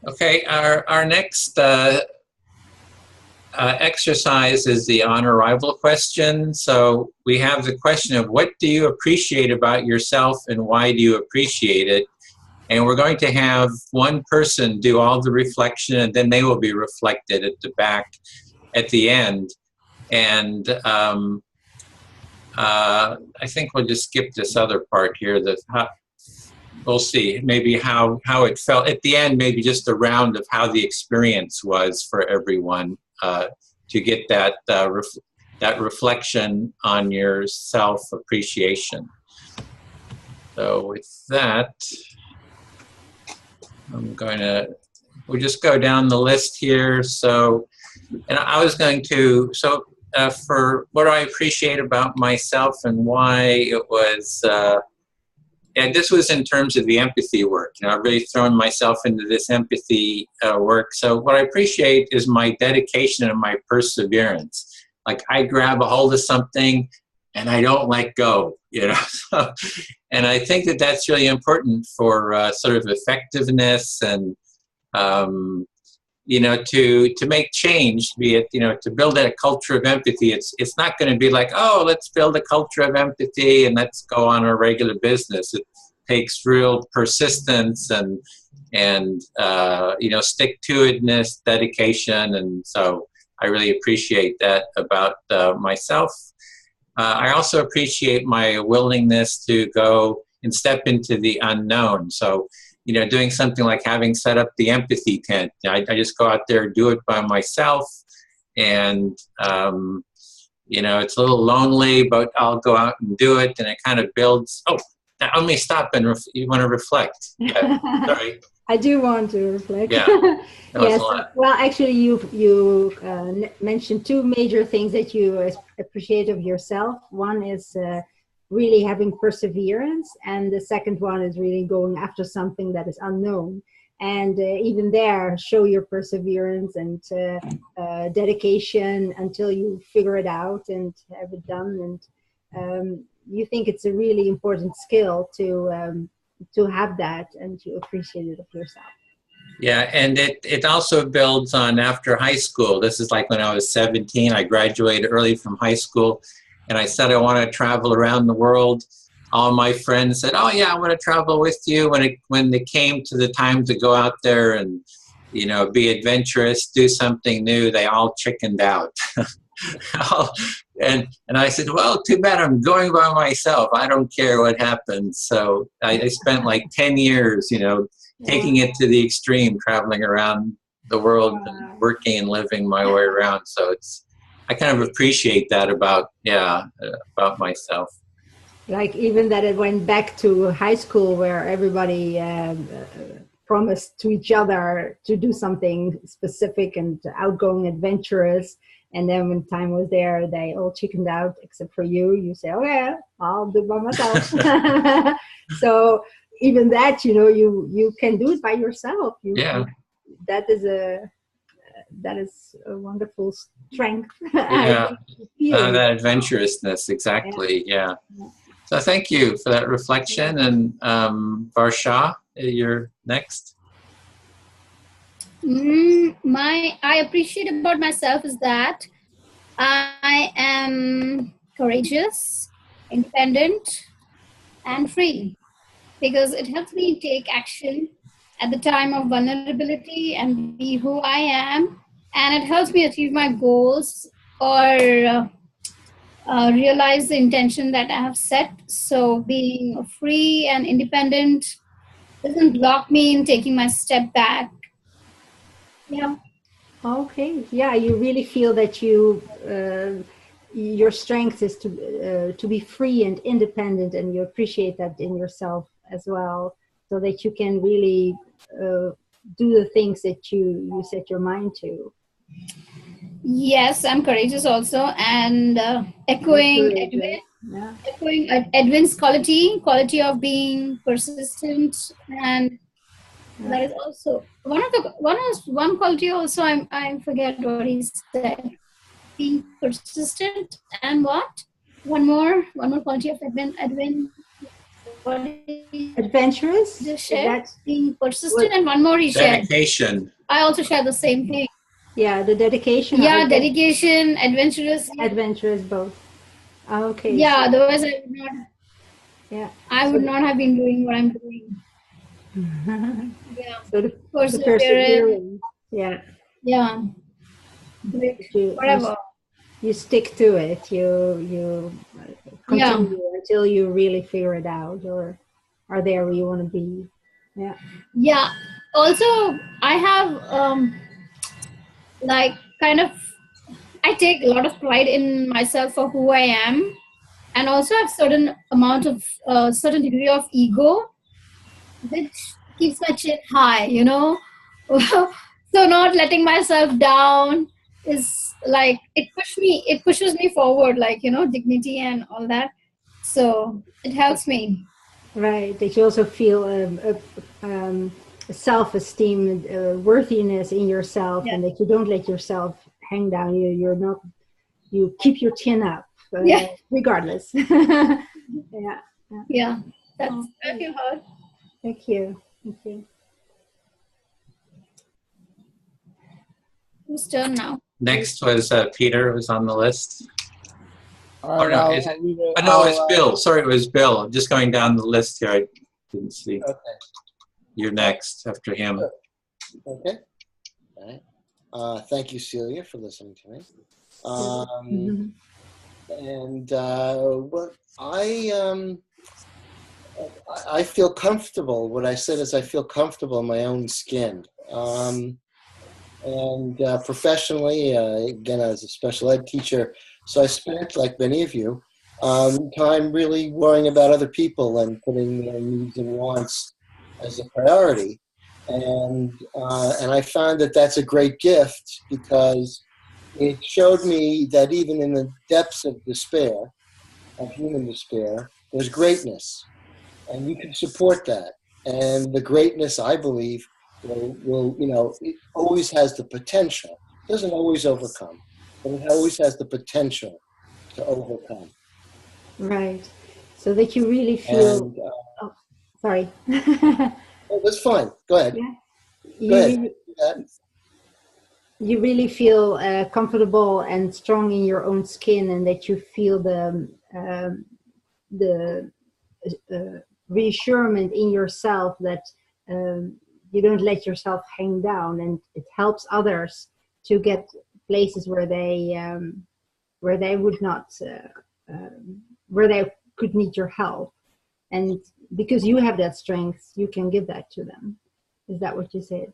Okay, our next exercise is the on-arrival question. So we have the question of what do you appreciate about yourself and why do you appreciate it? And we're going to have one person do all the reflection, and then they will be reflected at the back at the end. And I think we'll just skip this other part here. We'll see maybe how it felt at the end, maybe just a round of how the experience was for everyone to get that reflection on your self-appreciation. So with that, we'll just go down the list here. So, and I was going to, for what I appreciate about myself and why it was, and this was in terms of the empathy work. I've really thrown myself into this empathy work. So what I appreciate is my dedication and my perseverance. Like I grab a hold of something and I don't let go, and I think that that's really important for sort of effectiveness and, to make change, be it, to build a culture of empathy. It's not going to be like, oh, let's build a culture of empathy and let's go on our regular business. It takes real persistence and stick-to-itness, dedication. And so I really appreciate that about myself. I also appreciate my willingness to go and step into the unknown. So, doing something like having set up the empathy tent. I just go out there, do it by myself. And, it's a little lonely, but I'll go out and do it. And it kind of builds. Oh, let me stop and you want to reflect. Yeah, sorry. I do want to reflect. Yeah. Yes. Well, actually, you mentioned two major things that you appreciate of yourself. One is really having perseverance, and the second one is really going after something that is unknown. And even there, show your perseverance and dedication until you figure it out and have it done. And you think it's a really important skill to have that and to appreciate it of yourself. Yeah, and it also builds on after high school. This is like when I was 17, I graduated early from high school, and I said I want to travel around the world. All my friends said, oh yeah, I want to travel with you. When it came to the time to go out there and, be adventurous, do something new, they all chickened out. And I said, well, too bad, I'm going by myself. I don't care what happens. So I spent like 10 years, taking it to the extreme, traveling around the world and working and living my way around. So I kind of appreciate that about myself. Like even that it went back to high school where everybody promised to each other to do something specific and outgoing, adventurous. And then when time was there, they all chickened out except for you. You say, okay, I'll do it by myself. So even that, you can do it by yourself. That is a wonderful strength. Yeah, that adventurousness, exactly. Yeah. So thank you for that reflection. And Varsha, you're next. I appreciate about myself is that I am courageous, independent, and free, because it helps me take action at the time of vulnerability and be who I am, and it helps me achieve my goals or realize the intention that I have set. So being free and independent doesn't block me in taking my step back. Yeah. Okay. Yeah, you really feel that your strength is to be free and independent, and you appreciate that in yourself as well, so that you can really do the things that you set your mind to. Yes, I'm courageous also, and echoing Edwin's quality of being persistent, and that is also one quality. Also, I forget what he said. Being persistent, and what? One more quality of Edwin. Adventurous? Just shared? That's Being persistent, and one more he shared. Dedication. I also share the same thing. yeah, the dedication. Yeah, dedication, adventurous. Adventurous both. Okay. Yeah, So, otherwise I would not. yeah. I would not have been doing what I'm doing. Yeah, So the perseverance. perseverance. Yeah. Yeah, whatever. You stick to it. You continue until you really figure it out, or are there where you want to be. Yeah. Yeah. Also, I have like kind of, I take a lot of pride in myself for who I am, and also have certain amount of certain degree of ego, which keeps my chin high, you know. So not letting myself down is like, it pushes me forward, like, you know, dignity and all that. So it helps me. Right. That you also feel self-esteem, worthiness in yourself, and that you don't let yourself hang down. You keep your chin up, regardless. Yeah. That's thank you, Hud. Thank you. Thank you. Whose turn now? Next was Peter, was on the list. All right, no, it's Bill. Sorry, it was Bill. I'm just going down the list here. I didn't see. Okay. You're next after him. Okay. All right. Thank you, Celia, for listening to me. And what I feel comfortable. What I said is I feel comfortable in my own skin. And professionally, again, as a special ed teacher, so I spent, like many of you, time really worrying about other people and putting their needs and wants as a priority. And I found that that's a great gift, because it showed me that even in the depths of despair, of human despair, there's greatness. And you can support that. And the greatness, I believe, will it always has the potential. It doesn't always overcome, but it always has the potential to overcome. Right. So that you really feel. And, sorry. Oh, that's fine. Go ahead. Yeah. Go ahead. You really feel comfortable and strong in your own skin, and that you feel the reassurance in yourself that you don't let yourself hang down, and it helps others to get places where they would not, where they could need your help. And because you have that strength, you can give that to them. Is that what you said?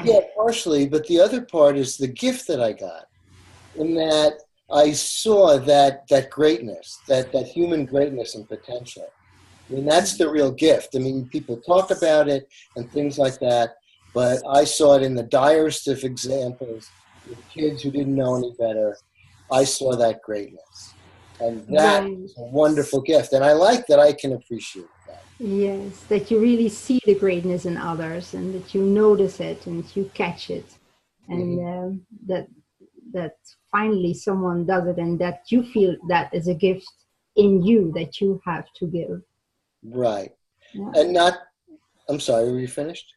Yeah, partially. But the other part is the gift that I got, in that I saw that greatness, that human greatness and potential. I mean, that's the real gift. I mean, people talk about it and things like that, but I saw it in the direst of examples with kids who didn't know any better. I saw that greatness. And that is a wonderful gift. And I like that I can appreciate that. Yes, that you really see the greatness in others, and that you notice it and you catch it. And that finally someone does it, and that you feel that is a gift in you that you have to give. Right. Yeah. And not, I'm sorry, were you finished?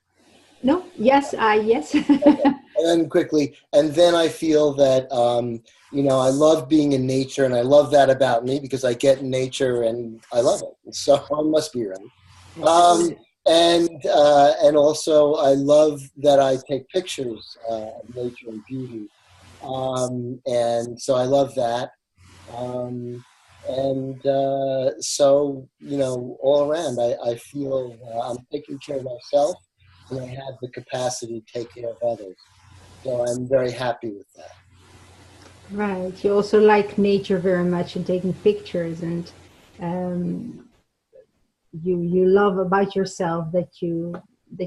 No, yes, yes. Okay. And then quickly, and then I feel that, I love being in nature, and I love that about me, because I get in nature and I love it. So I must be right. And also I love that I take pictures of nature and beauty. And so I love that. So, all around, I feel I'm taking care of myself, and I have the capacity to take care of others. So I'm very happy with that. Right. You also like nature very much, and taking pictures, and you love about yourself that you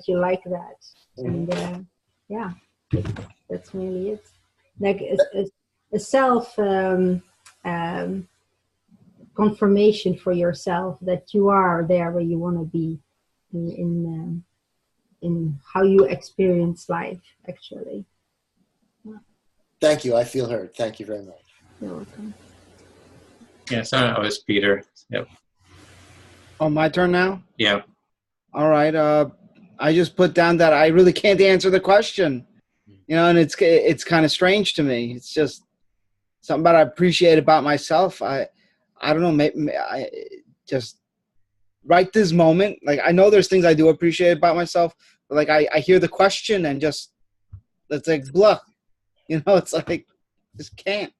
like that. And that's really it. Like a self confirmation for yourself that you are there where you want to be in how you experience life, actually. Thank you. I feel heard. Thank you very much. You're welcome. Yes, I was Peter. Yep. Oh, my turn now? Yeah. All right. I just put down that I really can't answer the question, and it's kind of strange to me. It's just something that I appreciate about myself. I don't know. Maybe I just right this moment. Like, I know there's things I do appreciate about myself, but like I hear the question and just it's like blah. It's like just can't.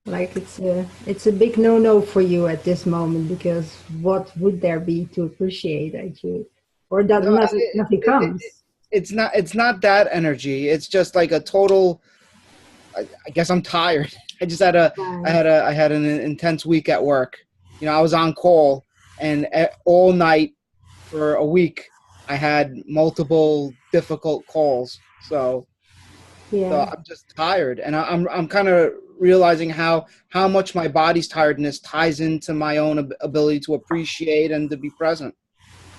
Like it's a big no-no for you at this moment, because what would there be to appreciate that you, or that No, nothing comes? It's not that energy. It's just like a total. I guess I'm tired. I just had I had an intense week at work. I was on call, and all night for a week I had multiple difficult calls. So I'm just tired, and I'm kind of realizing how much my body's tiredness ties into my own ability to appreciate and to be present.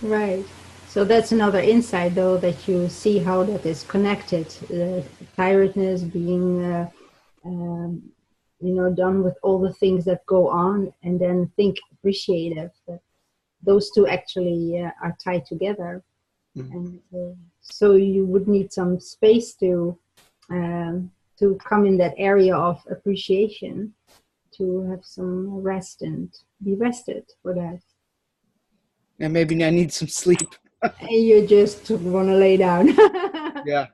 Right. So that's another insight, though, that you see how that is connected. Tiredness being, done with all the things that go on, and then think appreciative. That those two actually are tied together. And so you would need some space to come in that area of appreciation, to have some rest and be rested for that. And maybe I need some sleep. And you just want to lay down. Yeah.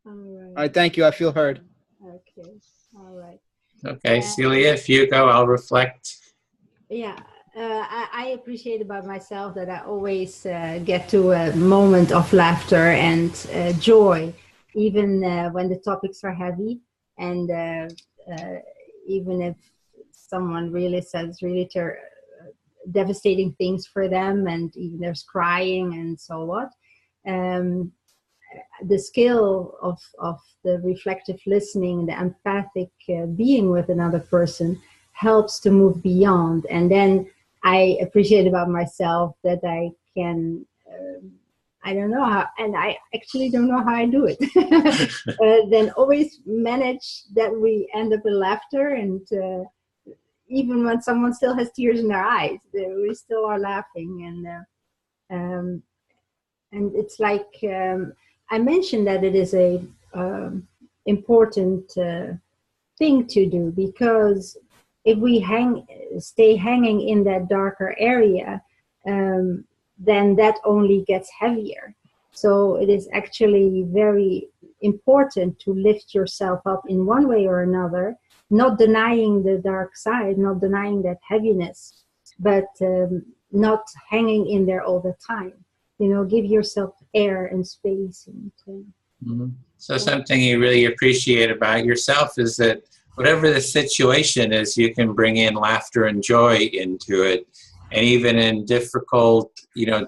All right. Thank you. I feel heard. Okay. All right. Okay, Celia, if you go, I'll reflect. Yeah. I appreciate about myself that I always get to a moment of laughter and joy, even when the topics are heavy, and even if someone really says really devastating things for them, and even there's crying and so what. The skill of the reflective listening, the empathic being with another person helps to move beyond. And then I appreciate about myself that I can, I don't know how, and I actually don't know how I do it, then always manage that we end up in laughter, and even when someone still has tears in their eyes, we still are laughing. And it's like, I mentioned that it is a important thing to do, because if we stay hanging in that darker area, then that only gets heavier. So it is actually very important to lift yourself up in one way or another, not denying the dark side, not denying that heaviness, but not hanging in there all the time. Give yourself air and space. And, So something you really appreciate about yourself is that whatever the situation is, you can bring in laughter and joy into it. And even in difficult,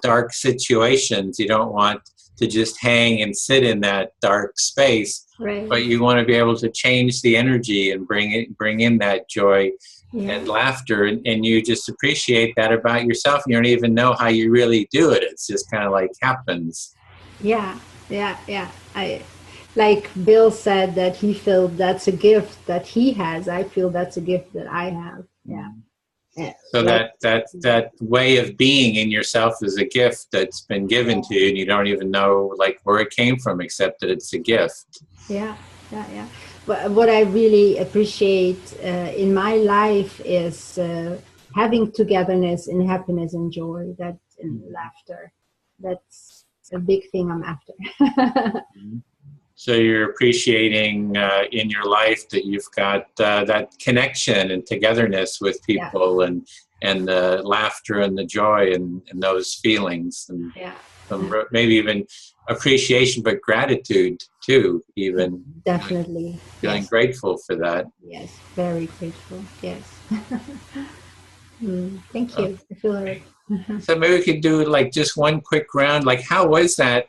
dark situations, you don't want to just hang and sit in that dark space, right. But you want to be able to change the energy and bring in that joy and laughter. And you just appreciate that about yourself. You don't even know how you really do it. It's just kind of like happens. Yeah. Like Bill said, that he feels that's a gift that he has. I feel that's a gift that I have. Yeah. So that way of being in yourself is a gift that's been given to you, and you don't even know where it came from, except that it's a gift. Yeah. But what I really appreciate in my life is having togetherness and happiness and joy, and laughter. That's a big thing I'm after. So you're appreciating in your life that you've got that connection and togetherness with people, and the laughter and the joy and those feelings, and maybe even appreciation, but gratitude too, even. Definitely. Feeling grateful for that. Yes, very grateful. Yes. Thank you. I feel it. So maybe we could do just one quick round. How was that,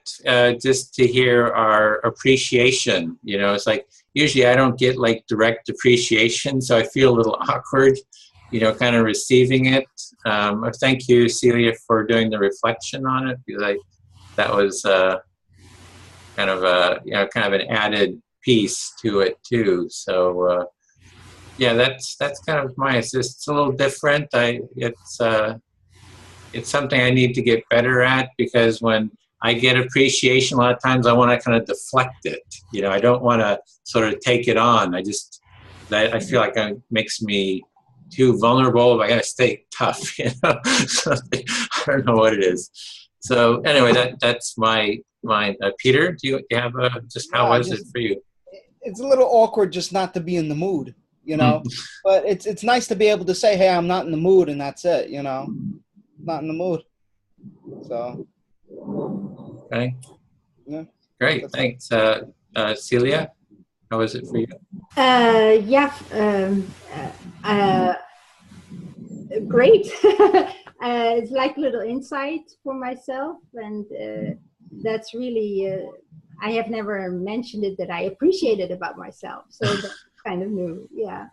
just to hear our appreciation? It's usually I don't get direct appreciation, so I feel a little awkward, kind of receiving it. Thank you, Celia, for doing the reflection on it, because that was kind of an added piece to it too. So that's kind of it's a little different. it's something I need to get better at, because when I get appreciation, a lot of times I want to kind of deflect it. You know, I don't want to sort of take it on. I feel like it makes me too vulnerable. I got to stay tough, you know. I don't know what it is. So anyway, that's my Peter, do you have just how was it for you? It's a little awkward just not to be in the mood, you know. But it's nice to be able to say, hey, I'm not in the mood, and that's it, you know. Not in the mood. So. Okay. Yeah. Great. Thanks. Celia, how was it for you? Great. It's like little insight for myself, and that's really, I have never mentioned it that I appreciate it about myself. So that's kind of new. Yeah.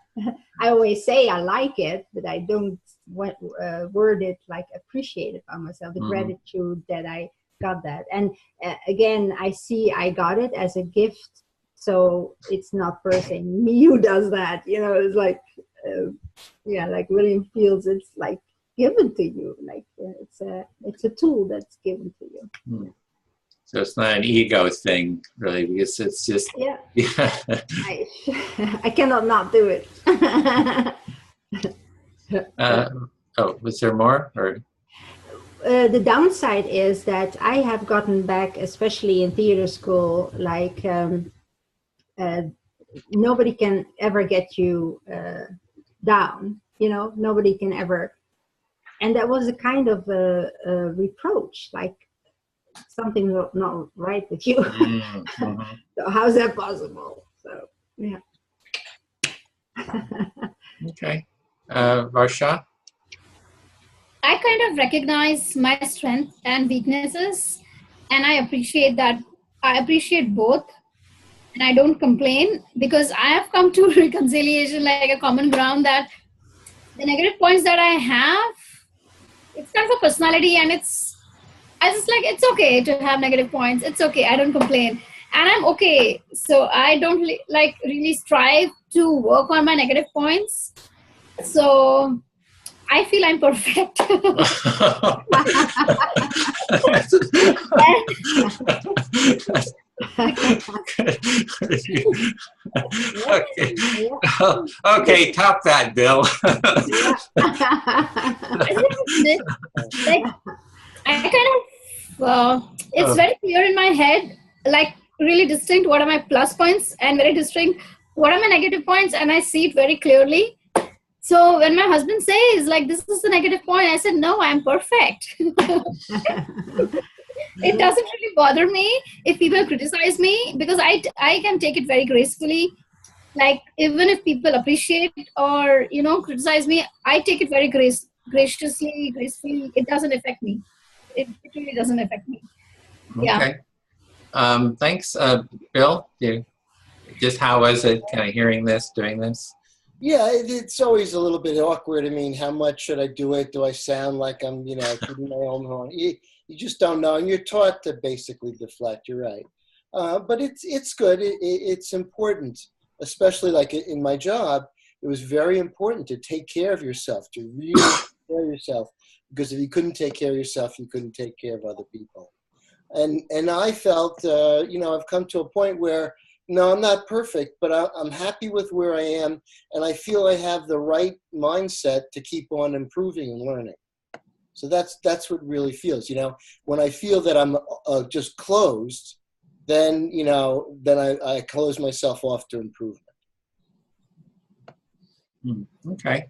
I always say I like it, but I don't word it like appreciate it about myself, the gratitude that I got that. And again, I see I got it as a gift. So it's not per se me who does that. You know, it's like, like William Fields, it's like given to you. Like it's a tool that's given to you. So it's not an ego thing, really, because it's just... Yeah. I cannot not do it. Was there more? Or? The downside is that I have gotten back, especially in theater school, like nobody can ever get you down, you know, nobody can ever. And that was a kind of a reproach, like something not right with you. So how's that possible? So, yeah. Okay. Varsha? I kind of recognize my strengths and weaknesses, and I appreciate that. I appreciate both, and I don't complain, because I have come to reconciliation, like a common ground, that the negative points that I have, it's kind of a personality, and I just like, it's okay to have negative points. It's okay. I don't complain, and I'm okay. So I don't really strive to work on my negative points. So I feel I'm perfect. Okay, top that, Bill. I kind of, it's very clear in my head, like really distinct what are my plus points, and very distinct what are my negative points, and I see it very clearly. So when my husband says, like, this is the negative point, I said, no, I'm perfect. It doesn't really bother me if people criticize me, because I can take it very gracefully. Like, even if people appreciate or, you know, criticize me, I take it very graciously, gracefully. It doesn't affect me. It really doesn't affect me. Yeah. Okay. Thanks, Bill. Just how was it kind of hearing this, doing this? Yeah, it's always a little bit awkward. I mean, how much should I do it? Do I sound like I'm, you know, putting my own horn? You just don't know, and you're taught to basically deflect. You're right, but it's good. It's important, especially like in my job. It was very important to take care of yourself, to really take care of yourself, because if you couldn't take care of yourself, you couldn't take care of other people. And I felt, you know, I've come to a point where, no, I'm not perfect, but I'm happy with where I am, and I feel I have the right mindset to keep on improving and learning. So that's what really feels, you know. When I feel that I'm just closed, then, you know, then I close myself off to improvement. Okay.